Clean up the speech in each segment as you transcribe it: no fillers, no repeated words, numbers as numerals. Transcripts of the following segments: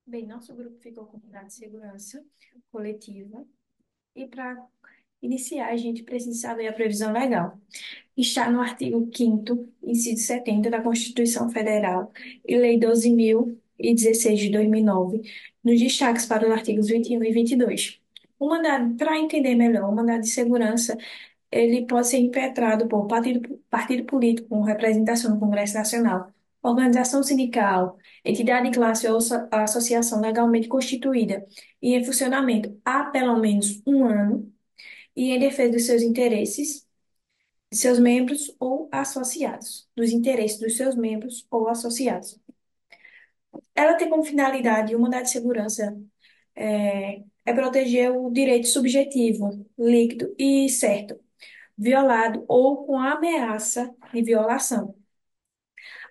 Bem, nosso grupo ficou com mandado de segurança coletiva e para iniciar a gente precisa saber a previsão legal. Está no artigo 5º, inciso 70 da Constituição Federal e Lei 12.016 de 2009, nos destaques para os artigos 21 e 22. O mandado, para entender melhor, o mandado de segurança ele pode ser impetrado por partido político com representação no Congresso Nacional, organização sindical, entidade de classe ou associação legalmente constituída e em funcionamento há pelo menos um ano e em defesa dos seus interesses, de seus membros ou associados, dos interesses dos seus membros ou associados. Ela tem como finalidade, o mandado de segurança é proteger o direito subjetivo, líquido e certo violado ou com ameaça de violação.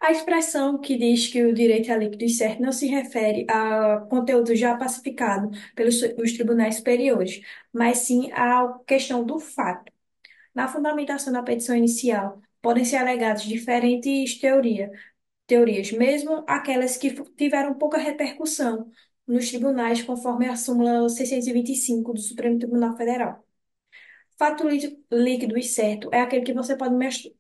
A expressão que diz que o direito é líquido e certo não se refere a conteúdo já pacificado pelos os tribunais superiores, mas sim à questão do fato. Na fundamentação da petição inicial, podem ser alegadas diferentes teorias, mesmo aquelas que tiveram pouca repercussão nos tribunais, conforme a súmula 625 do Supremo Tribunal Federal. Fato líquido e certo é aquele que você pode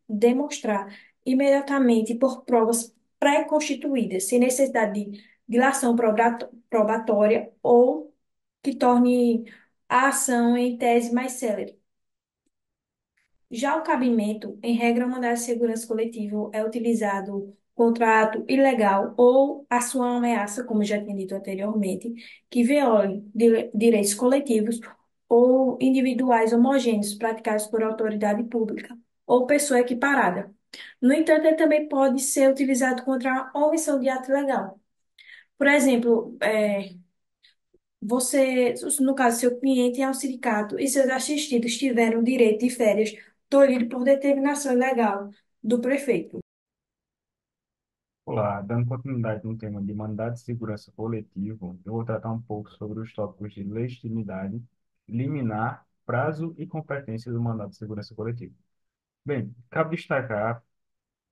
demonstrar imediatamente por provas pré-constituídas, sem necessidade de dilação probatória ou que torne a ação em tese mais célere. Já o cabimento, em regra, o mandado de segurança coletivo é utilizado contra ato ilegal ou a sua ameaça, como já tinha dito anteriormente, que viole direitos coletivos ou individuais homogêneos praticados por autoridade pública ou pessoa equiparada. No entanto, ele também pode ser utilizado contra a omissão de ato ilegal. Por exemplo, você, no caso, seu cliente é um sindicato e seus assistidos tiveram direito de férias tolhido por determinação legal do prefeito. Olá, dando continuidade no tema de mandado de segurança coletivo, eu vou tratar um pouco sobre os tópicos de legitimidade, liminar, prazo e competência do mandado de segurança coletivo. Bem, cabe destacar,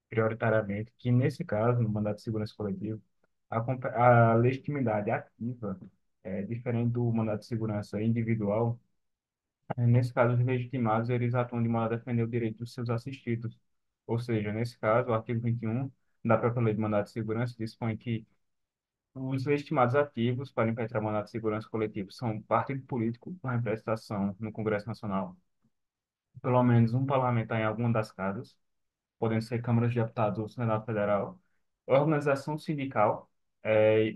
prioritariamente, que nesse caso, no mandado de segurança coletivo, a legitimidade ativa é diferente do mandado de segurança individual. Nesse caso, os legitimados, eles atuam de modo a defender o direito dos seus assistidos. Ou seja, nesse caso, o artigo 21 da própria Lei de Mandado de Segurança dispõe que os legitimados ativos para impetrar mandato de segurança coletivo são partido político com representação no Congresso Nacional, pelo menos um parlamentar em alguma das casas, podendo ser câmaras de deputados ou Senado Federal, organização sindical,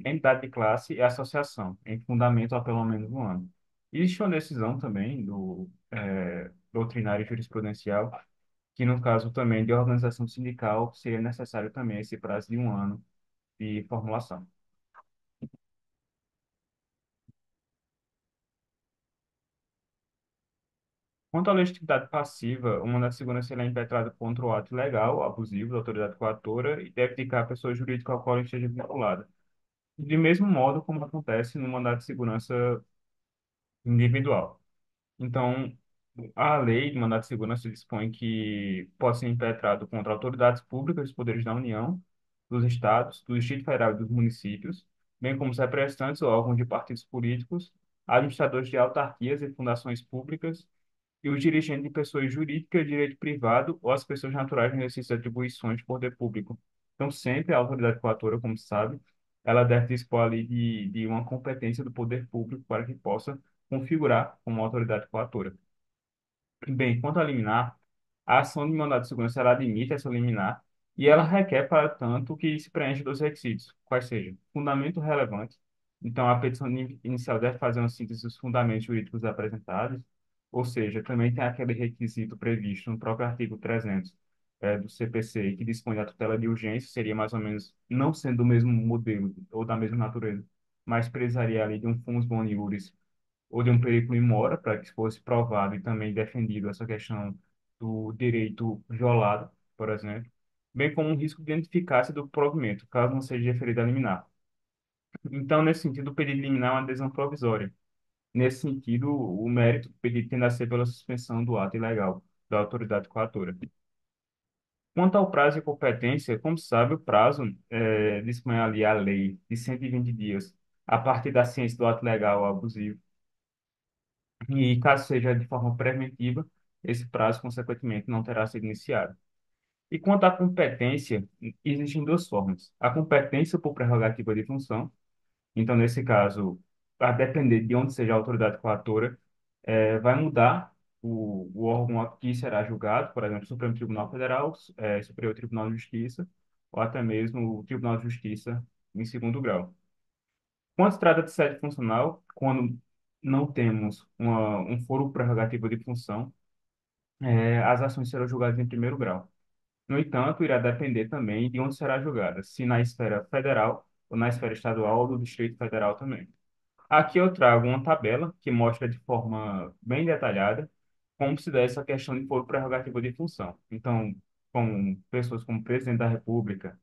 entidade de classe e associação, em fundamento há pelo menos um ano. Existe uma decisão também do doutrinário jurisprudencial, que no caso também de organização sindical seria necessário também esse prazo de um ano de formulação. Quanto à legitimidade passiva, o mandato de segurança ele é impetrado contra o ato ilegal, abusivo da autoridade coatora e deve indicar a pessoa jurídica ao qual ele esteja vinculada. De mesmo modo como acontece no mandato de segurança individual. Então, a lei do mandato de segurança dispõe que pode ser impetrado contra autoridades públicas dos poderes da União, dos estados, do Distrito Federal e dos municípios, bem como os representantes ou órgãos de partidos políticos, administradores de autarquias e fundações públicas e os dirigentes de pessoas jurídicas de direito privado ou as pessoas naturais no exercício de atribuições de poder público. Então, sempre a autoridade coatora, como se sabe, ela deve dispor ali de uma competência do poder público para que possa configurar como autoridade coatora. Bem, quanto à liminar, a ação de mandado de segurança ela admite essa liminar e ela requer, para tanto, que se preencha dois requisitos, quais sejam fundamento relevante. Então, a petição inicial deve fazer uma síntese dos fundamentos jurídicos apresentados, ou seja, também tem aquele requisito previsto no próprio artigo 300 do CPC, que dispõe da tutela de urgência, seria mais ou menos, não sendo do mesmo modelo ou da mesma natureza, mas precisaria ali de um fumus boni iuris ou de um perigo in mora, para que fosse provado e também defendido essa questão do direito violado, por exemplo, bem como um risco de ineficácia do provimento, caso não seja referido a liminar. Então, nesse sentido, o pedido de liminar é uma adesão provisória. Nesse sentido, o mérito do pedido tende a ser pela suspensão do ato ilegal da autoridade coatora. Quanto ao prazo e competência, como sabe, o prazo dispõe ali a lei de 120 dias a partir da ciência do ato legal ou abusivo, e caso seja de forma preventiva, esse prazo, consequentemente, não terá sido iniciado. E quanto à competência, existem duas formas. A competência por prerrogativa de função, então, nesse caso, a depender de onde seja a autoridade coatora, vai mudar o órgão a que será julgado, por exemplo, Supremo Tribunal Federal, Superior Tribunal de Justiça, ou até mesmo o Tribunal de Justiça em segundo grau. Quando se trata de sede funcional, quando não temos um foro prerrogativo de função, as ações serão julgadas em primeiro grau. No entanto, irá depender também de onde será julgada, se na esfera federal ou na esfera estadual ou do Distrito Federal também. Aqui eu trago uma tabela que mostra de forma bem detalhada como se dá essa questão de foro prerrogativo de função. Então, com pessoas como presidente da República,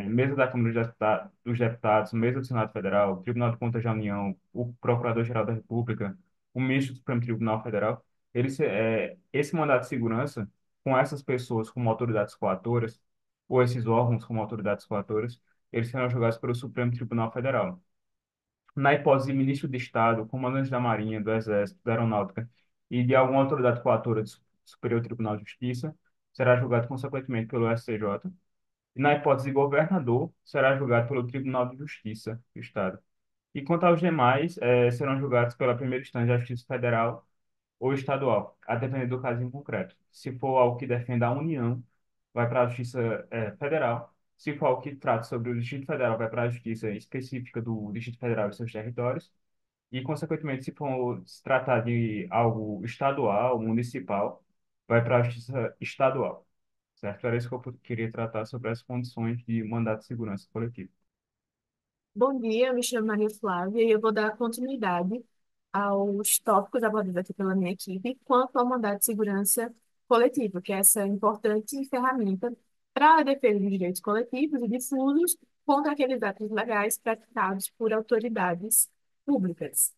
mesa da Câmara dos Deputados, mesa do Senado Federal, Tribunal de Contas da União, o Procurador-Geral da República, o ministro do Supremo Tribunal Federal, esse mandato de segurança, com essas pessoas como autoridades coatoras, ou esses órgãos como autoridades coatoras, eles serão julgados pelo Supremo Tribunal Federal. Na hipótese de ministro de Estado, comandante da Marinha, do Exército, da Aeronáutica e de alguma autoridade coatora do Superior Tribunal de Justiça, será julgado consequentemente pelo STJ. E na hipótese de governador, será julgado pelo Tribunal de Justiça do Estado. E quanto aos demais, serão julgados pela primeira instância da Justiça Federal ou estadual, a depender do caso em concreto. Se for algo que defenda a União, vai para a Justiça, Federal. Se for algo que trata sobre o Distrito Federal, vai para a Justiça específica do Distrito Federal e seus territórios. E, consequentemente, se for se tratar de algo estadual, municipal, vai para a Justiça Estadual. Certo? Era isso que eu queria tratar sobre as condições de mandato de segurança coletivo. Bom dia, eu me chamo Maria Flávia e eu vou dar continuidade aos tópicos abordados aqui pela minha equipe quanto ao mandato de segurança coletivo, que é essa importante ferramenta para a defesa dos direitos coletivos e difusos contra aqueles atos legais praticados por autoridades públicas.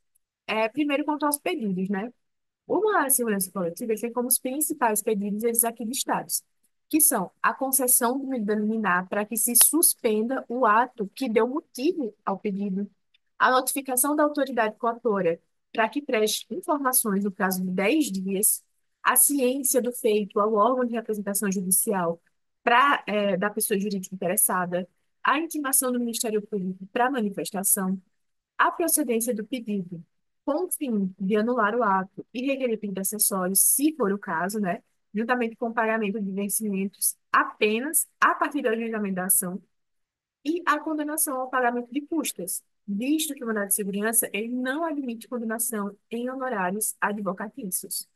Primeiro, quanto aos pedidos, né? O Manual de Segurança Coletiva ele tem como os principais pedidos esses aqui listados, que são a concessão de medida liminar para que se suspenda o ato que deu motivo ao pedido, a notificação da autoridade coatora para que preste informações no prazo de 10 dias, a ciência do feito ao órgão de representação judicial da pessoa jurídica interessada, a intimação do Ministério Público para manifestação, a procedência do pedido, com o fim de anular o ato e requerer pedido acessório, se for o caso, né? Juntamente com o pagamento de vencimentos apenas a partir do ajuizamento da ação, e a condenação ao pagamento de custas, visto que o mandado de segurança ele não admite condenação em honorários advocatícios.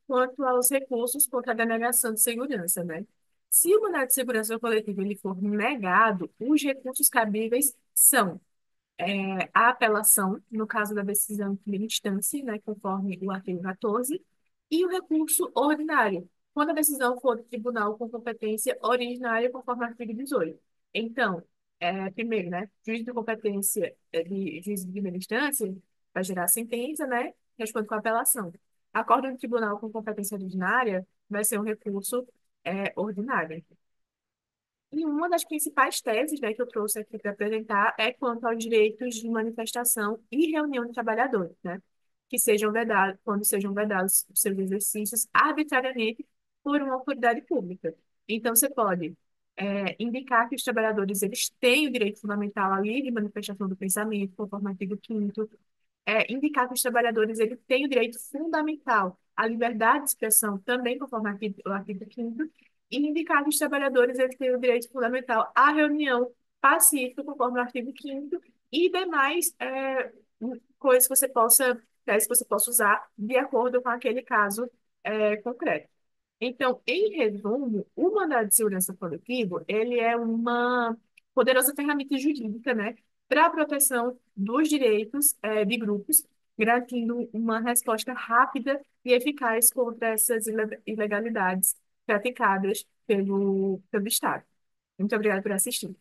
Quanto aos recursos contra a denegação de segurança, né? Se o mandado de segurança coletivo ele for negado, os recursos cabíveis são a apelação, no caso da decisão em primeira instância, né, conforme o artigo 14, e o recurso ordinário, quando a decisão for do tribunal com competência originária, conforme o artigo 18. Então, primeiro, né, juiz de competência de juiz de primeira instância vai gerar a sentença, né, responde com a apelação. Acordo do tribunal com competência originária vai ser um recurso ordinário. E uma das principais teses, né, que eu trouxe aqui para apresentar é quanto aos direitos de manifestação e reunião de trabalhadores, né, que sejam vedados, quando sejam vedados os seus exercícios arbitrariamente por uma autoridade pública. Então, você pode indicar que os trabalhadores eles têm o direito fundamental à livre manifestação do pensamento, conforme o artigo 5º, indicar que os trabalhadores ele têm o direito fundamental à liberdade de expressão, também conforme o artigo 5º, e indicar que os trabalhadores eles têm o direito fundamental à reunião pacífica, conforme o artigo 5º, e demais coisas que você possa usar de acordo com aquele caso concreto. Então, em resumo, o mandado de segurança coletivo, ele é uma poderosa ferramenta jurídica, né, para a proteção dos direitos de grupos, garantindo uma resposta rápida e eficaz contra essas ilegalidades praticadas pelo Estado. Muito obrigada por assistir.